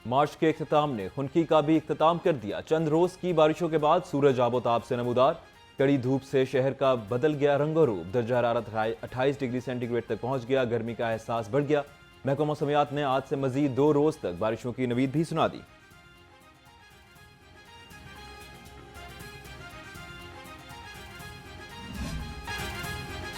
मार्च के इख्तिताम ने खुनकी का भी इख्तिताम कर दिया। चंद रोज की बारिशों के बाद सूरज आबोताब से नमूदार। कड़ी धूप से शहर का बदल गया रंगो रूप। दर्जा हरारत 28 डिग्री सेंटीग्रेड तक पहुंच गया। गर्मी का एहसास बढ़ गया। महकमा मौसमियात ने आज से मजीद 2 रोज तक बारिशों की नवीद भी सुना दी।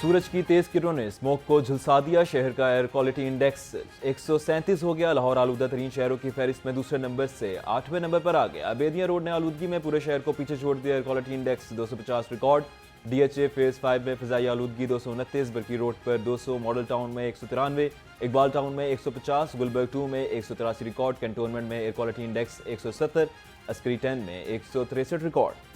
सूरज की तेज किरणों ने स्मोक को झुलसा दिया। शहर का एयर क्वालिटी इंडेक्स 137 हो गया। लाहौर आलूदा तरीन शहरों की फहरिस्त में दूसरे नंबर से 8वें नंबर पर आ गया। बेदिया रोड ने आलूदगी में पूरे शहर को पीछे छोड़ दिया। Air quality index 250 record. DHA phase 5 में फिजाई आलूदगी 229, बरकी रोड पर 200, मॉडल टाउन में 193, इकबाल टाउन में 150, गुलबर्ग 2 में 183 रिकॉर्ड। कैंटोनमेंट में एयर क्वालिटी इंडेक्स 170, अस्करी 10 में 163 record.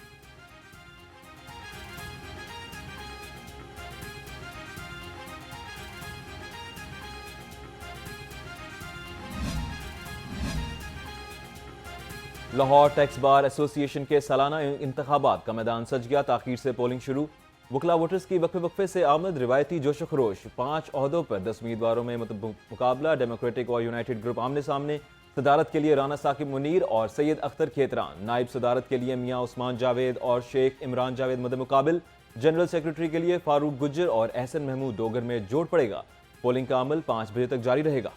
Lahore tax bar association के सालाना इंतखाबात का मैदान सज गया। ताखीर से पोलिंग शुरू। वकला वोटर्स की वक्फे वक्फे से आमद। रिवायती जोश खरोश। 5 ओहदों पर 10 उम्मीदवारों में मुकाबला। डेमोक्रेटिक और यूनाइटेड ग्रुप आमने सामने। सदारत के लिए राना साकिब मुनीर और सैयद अख्तर खेतरान। नायब सदारत के लिए मियां उस्मान जावेद और शेख इमरान जावेद मद मुकाबिल। जनरल सेक्रेटरी के लिए फारूक गुज्जर और एहसन महमूद डोगर में जोड़ पड़ेगा। पोलिंग का अमल 5 बजे तक जारी रहेगा।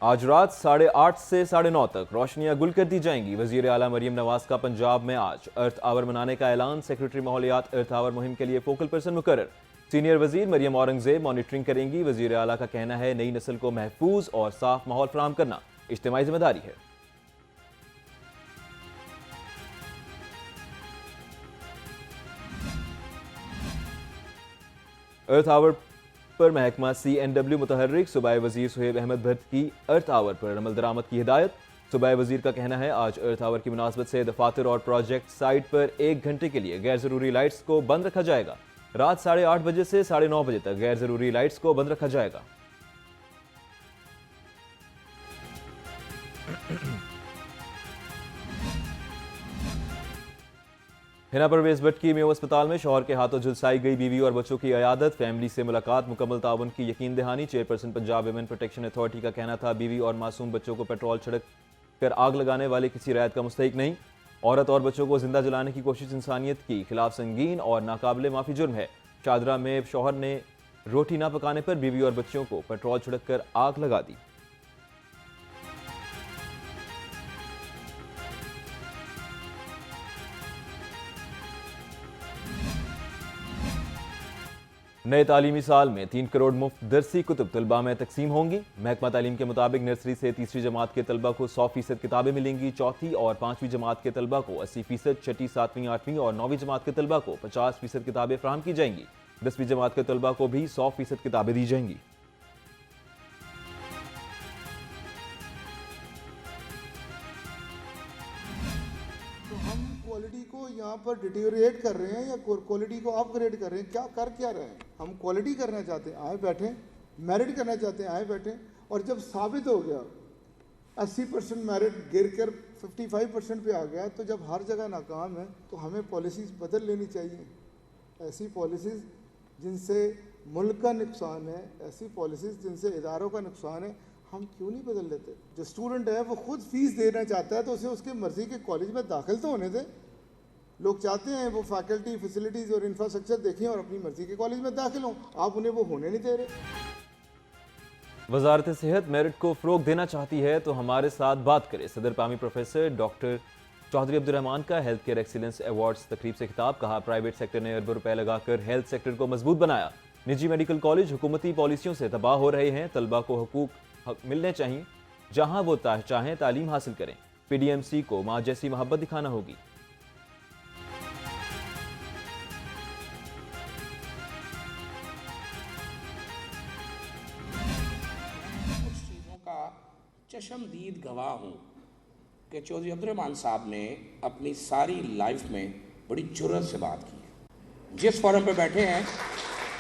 आज रात 8:30 से 9:30 तक रोशनियां गुल कर दी जाएंगी। वजीर आला मरियम नवाज का पंजाब में आज अर्थ आवर मनाने का ऐलान। सेक्रेटरी माहौलियात अर्थ आवर मुहिम के लिए फोकल पर्सन मुकर्रर। सीनियर वजीर मरियम औरंगजेब मॉनिटरिंग करेंगी। वजीर आला का कहना है नई नस्ल को महफूज और साफ माहौल फराहम करना इज्तिमाई जिम्मेदारी है। अर्थ आवर पर महकमा CNW मुतहर्रिक। सूबाई वजीर सुहेब अहमद भट्ट की अर्थ आवर पर अमल दरामद की हिदायत। सूबाई वजीर का कहना है आज अर्थ आवर की मुनासबत से दफातर और प्रोजेक्ट साइट पर 1 घंटे के लिए गैर जरूरी लाइट्स को बंद रखा जाएगा। रात 8:30 बजे से 9:30 बजे तक गैर जरूरी लाइट्स को बंद रखा जाएगा। हिना परवेज भट्ट की मेयो अस्पताल में शौहर के हाथों झुलसाई गई बीवी और बच्चों की अयादत। फैमिली से मुलाकात, मुकम्मल ताउन की यकीन दहानी। Chairperson Punjab women protection authority का कहना था बीवी और मासूम बच्चों को पेट्रोल छिड़क कर आग लगाने वाले किसी रायत का मुस्तहिक नहीं। औरत और बच्चों को जिंदा जलाने की कोशिश इंसानियत की खिलाफ संगीन और नाकाबिले माफी जुर्म है। शादरा में शौहर ने रोटी ना पकाने पर बीवी और बच्चों को पेट्रोल छिड़क कर आग लगा दी। नए तालीमी साल में 3 करोड़ मुफ्त दरसी कुतुब तलबा में तकसीम होंगी। महकमा तालीम के मुताबिक नर्सरी से तीसरी जमात के तलबा को 100% किताबें मिलेंगी। चौथी और 5वीं जमात के तलबा को 80%, छठी, 7वीं, 8वीं और 9वीं जमात के तलबा को 50% किताबें फराहम की जाएंगी। 10वीं जमात के तलबा को भी 100% किताबें दी जाएंगी। क्वालिटी को यहाँ पर डिटेरियोरेट कर रहे हैं या क्वालिटी को अपग्रेड कर रहे हैं? क्या रहे हैं? हम क्वालिटी करना चाहते हैं, आए बैठे। मेरिट करना चाहते हैं, आए बैठे। और जब साबित हो गया 80% मेरिट गिर कर 55% पे आ गया, तो जब हर जगह नाकाम है तो हमें पॉलिसीज़ बदल लेनी चाहिए। ऐसी पॉलिसीज़ जिनसे मुल्क का नुकसान है, ऐसी पॉलिसीज़ जिनसे इदारों का नुकसान है, हम क्यों नहीं बदल लेते? जो स्टूडेंट है वो खुद फीस देना चाहता है तो उसे उसके मर्जी के कॉलेज में दाखिल तो होने दे। लोग चाहते हैं वो फैकल्टी, फैसिलिटीज़ और इंफ्रास्ट्रक्चर देखें और अपनी मर्जी के कॉलेज में दाखिल हों। आप उन्हें वो होने नहीं दे रहे। वजारत सेहत मेरिट को फ़रोग देना चाहती है तो हमारे साथ बात करें। सदर पामी प्रोफेसर डॉक्टर चौधरी अब्दुर्रहमान का हेल्थ केयर एक्सीलेंस अवार्ड्स तकरीब से खिताब। कहा प्राइवेट सेक्टर ने अरबों रुपए लगाकर हेल्थ सेक्टर को मजबूत बनाया। निजी मेडिकल कॉलेज हुकूमती पॉलिसियों से तबाह हो रहे हैं। तलबा को हकूक मिलने चाहिए, जहां वो चाहें तालीम हासिल करें। PDMC को माँ जैसी मोहब्बत दिखाना होगी। चशमदीद गवाह हूँ कि चौधरी अब्दुर्रहमान साहब ने अपनी सारी लाइफ में बड़ी जुर्रत से बात की है। जिस फोरम पे बैठे हैं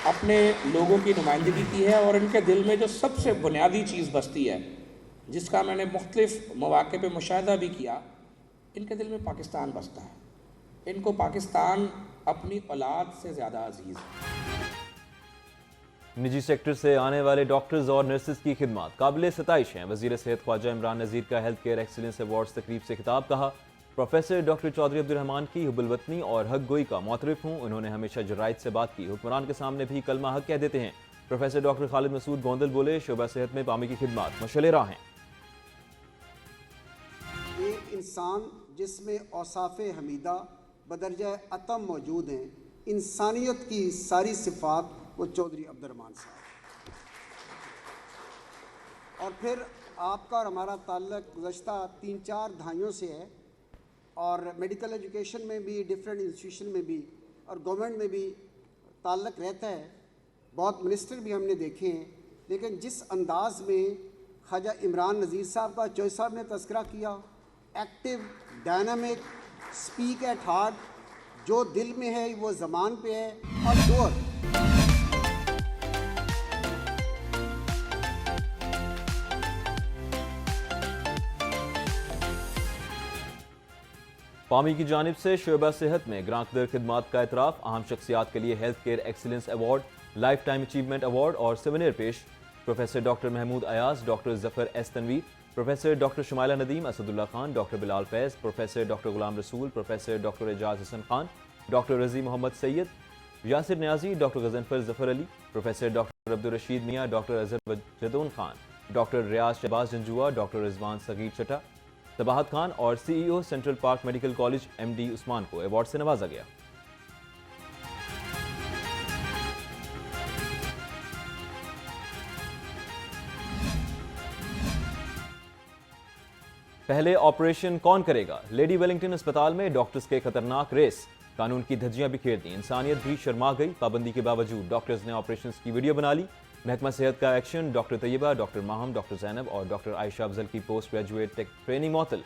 अपने लोगों की नुमाइंदगी की है और इनके दिल में जो सबसे बुनियादी चीज़ बसती है, जिसका मैंने मुख्तलिफ मौक़े पे मुशाहिदा भी किया, इनके दिल में पाकिस्तान बसता है। इनको पाकिस्तान अपनी औलाद से ज़्यादा अजीज़ है। निजी सेक्टर से आने वाले डॉक्टर्स और नर्सेज की खिदमत काबिल सताइश हैं। वजीर सेहत ख्वाजा इमरान नज़ीर का हेल्थ केयर एक्सीलेंस अवार्ड्स तकरीब से खिताब। कहा, प्रोफेसर डॉक्टर चौधरी अब्दुर्रहमान की हुब्बुल-वतनी और हक गोई का मोतरफ हूँ। उन्होंने हमेशा जराइद से बात की, हुक्मरान के सामने भी कलमा हक कह देते हैं। प्रोफेसर डॉक्टर खालिद मसूद गोंदल बोले, शोबा सेहत में पामी की खिदमत मशअल राह हैं। एक इंसान जिसमें औसाफ़े हमीदा बदरजा अतम मौजूद हैं, इंसानियत की सारी सिफ़ात, वो चौधरी अब्दुर्रहमान साहब। और फिर आपका और हमारा ताल्लुक़ गुज़श्ता 3-4 दहाइयों से है, और मेडिकल एजुकेशन में भी, डिफरेंट इंस्टीट्यूशन में भी और गवर्नमेंट में भी ताल्लुक़ रहता है। बहुत मिनिस्टर भी हमने देखे हैं, लेकिन जिस अंदाज में ख्वाजा इमरान नज़ीर साहब का चौधरी साहब ने तज़किरा किया, active, dynamic, speak at heart, जो दिल में है वो ज़बान पे है, और डोर। पामी की जानिब से शोबा सेहत में ग्रांकदर खिदमात का एतराफ़, अहम शख्सियात के लिए health care excellence award, lifetime achievement award और सिवनियर पेश। Professor doctor Mahmood Ayaz, doctor Zafar S Tanveer, professor doctor Shumaila Nadeem, Asadullah Khan, doctor Bilal Faiz, professor doctor Ghulam Rasool, professor doctor Ejaz Hassan Khan, doctor Razi Mohammad Syed, Yasir Niazi, doctor Ghazanfar Zafar Ali, professor doctor Abdul Rashid Mian, doctor Azhar Jadoon Khan, doctor Riaz Shahbaz Janjua, doctor Rizwan Saghir Chatha, तबाहत खान और CEO central park medical college MD Usman को award से नवाजा गया। पहले operation कौन करेगा? लेडी वेलिंगटन अस्पताल में डॉक्टर्स के खतरनाक रेस, कानून की धज्जियां बिखेर दी, इंसानियत भी शर्मा गई। पाबंदी के बावजूद डॉक्टर्स ने ऑपरेशन की वीडियो बना ली। महकमा सेहत का action, doctor Tayyaba, doctor Maham, doctor Zainab और डॉक्टर आयशा अफजल की पोस्ट ग्रेजुएट ट्रेनिंग मुअत्तल।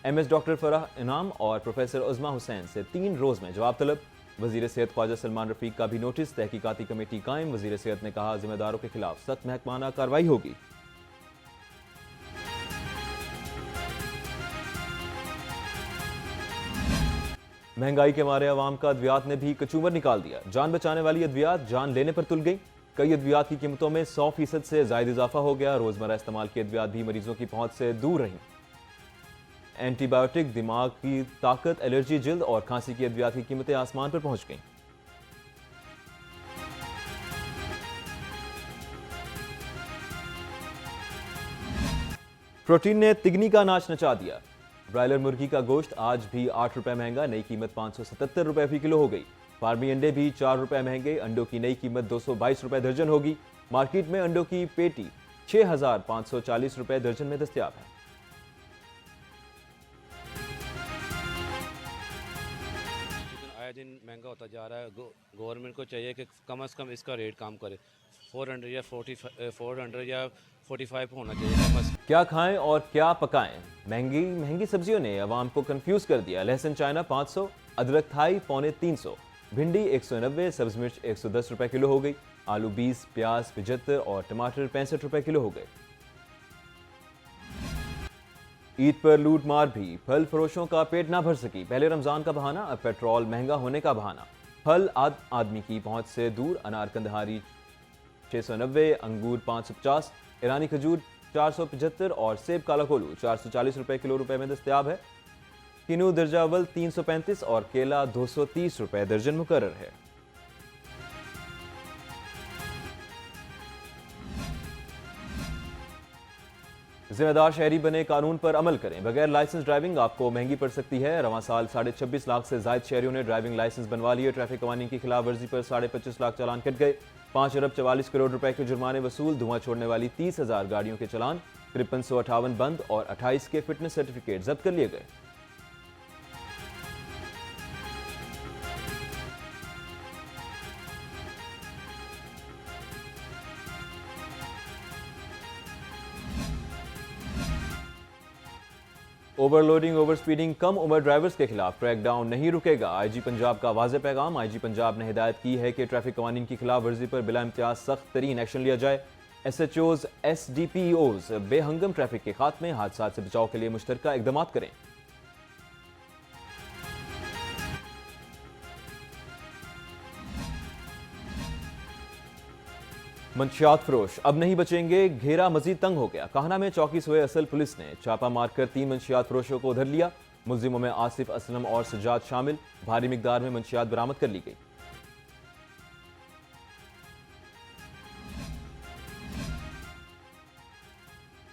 MS डॉक्टर फराह इनाम और प्रोफेसर उज़मा हुसैन से 3 रोज़ में जवाब तलब। वजीर सेहत ख्वाजा सलमान रफीक का भी नोटिस, तहकीकाती कमेटी कायम। वजीर सेहत ने कहा, जिम्मेदारों के खिलाफ सख्त महकमाना कार्रवाई होगी। महंगाई के मारे अवाम का अद्वियात ने भी कचूमर निकाल दिया। जान बचाने वाली अद्वियात जान लेने पर तुल गई। कई अद्वियात की कीमतों में 100% से ज़ायद इजाफा हो गया। रोजमर्रा इस्तेमाल की अद्वियात भी मरीजों की पहुंच से दूर रहीं। एंटीबायोटिक, दिमाग की ताकत, एलर्जी, जल्द और खांसी की अद्वियात की कीमतें आसमान पर पहुंच गईं। प्रोटीन ने तिगनी का नाच नचा दिया। ब्रायलर मुर्गी का गोश्त आज भी 8 रुपए महंगा, नई कीमत 577 रुपए फी किलो हो गई। फार्मी अंडे भी 4 रुपए महंगे, अंडों की नई कीमत 222 रुपए दर्जन होगी। मार्केट में अंडों की पेटी 6540 रुपए दर्जन में दस्तयाब है। आए दिन महंगा होता जा रहा है। गवर्नमेंट को चाहिए कि कम से कम इसका रेट कम करे। 400 या 45 होना चाहिए कम से कम। क्या खाएं और क्या पकाएं? महंगी सब्जियों ने अवाम को कंफ्यूज कर दिया। लहसुन चाइना 500, अदरक थाई 350, भिंडी 190, सब्ज मिर्च 110 रुपए किलो हो गई। आलू 20, प्याज 75 और टमाटर 65 रुपए किलो हो गए। ईद पर लूट मार भी, फल फरोशों का पेट ना भर सकी। पहले रमजान का बहाना, अब पेट्रोल महंगा होने का बहाना। फल आदमी की पहुंच से दूर। अनार कंदहारी 690, अंगूर 550, ईरानी खजूर 475 और सेब काला कोलू 440 रुपए किलो रुपए में दस्तयाब है। किनू दर्जा अव्वल 335 और केला 230 रुपए दर्जन मुकर्रर है। जिम्मेदार शहरी बने, कानून पर अमल करें। बगैर लाइसेंस ड्राइविंग आपको महंगी पड़ सकती है। रवां साल 26.5 लाख से जायद शहरियों ने ड्राइविंग लाइसेंस बनवा लिए। ट्रैफिक कवानीन की खिलाफ वर्जी पर 25.5 लाख चालान कट गए। 5 अरब 44 करोड़ रुपए के जुर्माने वसूल। धुआं छोड़ने वाली 30,000 गाड़ियों के चलान, 5358 बंद और 28 के फिटनेस सर्टिफिकेट जब्त कर लिए गए। ओवरलोडिंग, ओवर स्पीडिंग, कम उम्र ड्राइवर्स के खिलाफ क्रैकडाउन नहीं रुकेगा। IG पंजाब का वाज़ेह पैगाम। IG पंजाब ने हिदायत की है कि ट्रैफिक कवानीन की खिलाफ वर्जी पर बिला इम्तियाज सख्त तरीन एक्शन लिया जाए। SHOs, SDPOs बेहंगम ट्रैफिक के खात्मे, हादसा से बचाव के लिए मुश्तरका इकदाम करें। मंशियात फरोश अब नहीं बचेंगे, घेरा मजीद तंग हो गया। काहना में चौकी सोए असल पुलिस ने छापा मारकर 3 मंशियात फरोशों को उधर लिया। मुलजिमों में आसिफ असलम और सजाद शामिल। भारी मिकदार में मंशियात बरामद कर ली गई।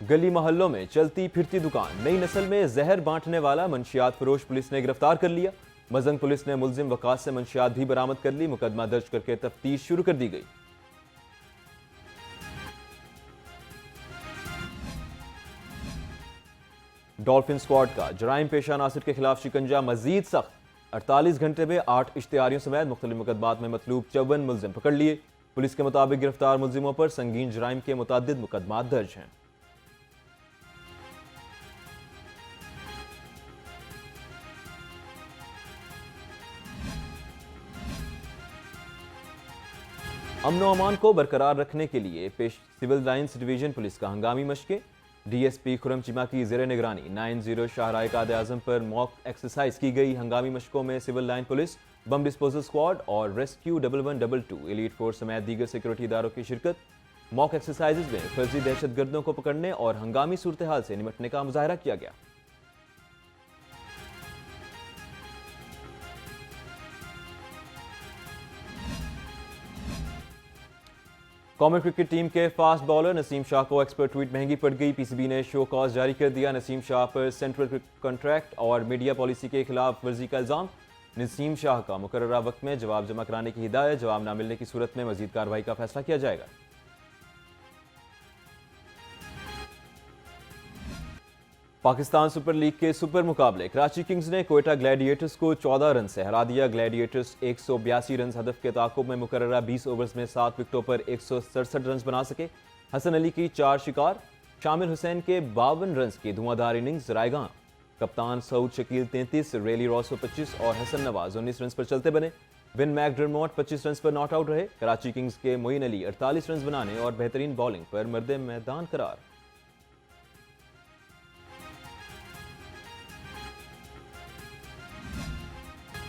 गली मोहल्लों में चलती फिरती दुकान, नई नस्ल में जहर बांटने वाला मंशियात फरोश पुलिस ने गिरफ्तार कर लिया। मजंग पुलिस ने मुलजिम वकास से मंशियात भी बरामद कर ली। मुकदमा दर्ज करके तफ्तीश शुरू कर दी गई। डॉल्फिन स्क्वाड का जराइम पेशा नासिर के खिलाफ शिकंजा मजीद सख्त। 48 घंटे में 8 इश्तिहारियों समेत मुख्तलिफ मुकदमात में मतलूब 54 मुलजिम पकड़ लिए। पुलिस के मुताबिक गिरफ्तार मुलजिमों पर संगीन जराइम के मुतादिद मुकदमात दर्ज हैं। अमनो अमान को बरकरार रखने के लिए पेश सिविल लाइन्स डिवीजन पुलिस का हंगामी मशकें। डीएसपी खुरम चिमा की ज़ेर निगरानी 90 शाहराह कायदे आज़म पर मॉक एक्सरसाइज की गई। हंगामी मशकों में civil line police, bomb disposal squad और रेस्क्यू 1122 एलीट फोर्स समेत दीगर सिक्योरिटी इदारों की शिरकत। मॉक एक्सरसाइज में फर्जी दहशतगर्दों को पकड़ने और हंगामी सूरत हाल से निपटने का मुजाहरा किया गया। कौमी क्रिकेट टीम के फास्ट बॉलर नसीम शाह को एक्सपर्ट ट्वीट महंगी पड़ गई। पीसीबी ने शो कॉज जारी कर दिया। नसीम शाह पर सेंट्रल कॉन्ट्रैक्ट और मीडिया पॉलिसी के खिलाफ वर्जी का इल्जाम। नसीम शाह का मुकर्ररा वक्त में जवाब जमा कराने की हिदायत। जवाब न मिलने की सूरत में मजीद कार्रवाई का फैसला किया जाएगा। पाकिस्तान सुपर लीग के सुपर मुकाबले कराची किंग्स ने कोयटा ग्लैडिएटर्स को 14 रन से हरा दिया। ग्लैडिएटर्स 182 रन हदफ के ताकुब में मुकर्ररा 20 ओवर्स में 7 विकेटों पर 167 रन बना सके। हसन अली की 4 शिकार, शामिर हुसैन के 52 रन की धुआंधार इनिंग्स रायगां। कप्तान सऊद शकील 33, रेली रॉसो 25 और हसन नवाज 19 रन पर चलते बने। विन मैकडरमोट 25 रन पर नॉट आउट रहे। कराची किंग्स के मोइन अली 48 रन बनाने और बेहतरीन बॉलिंग पर मर्दे मैदान करार।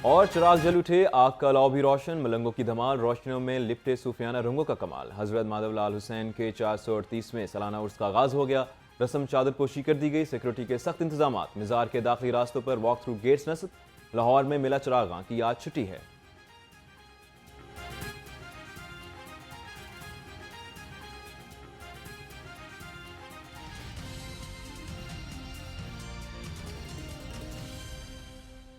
और चिराग जल उठे, आग का लौ भी रोशन। मलंगों की धमाल, रोशनियों में लिपटे सूफियाना रंगों का कमाल। हजरत माधवलाल हुसैन के 438वें सालाना उर्स का आगाज हो गया। रस्म चादर पोशी कर दी गई। सिक्योरिटी के सख्त इंतजाम। मिजार के दाखिली रास्तों पर वॉक थ्रू गेट्स नस्ब। लाहौर में मिला चिरागां की आज छुट्टी है।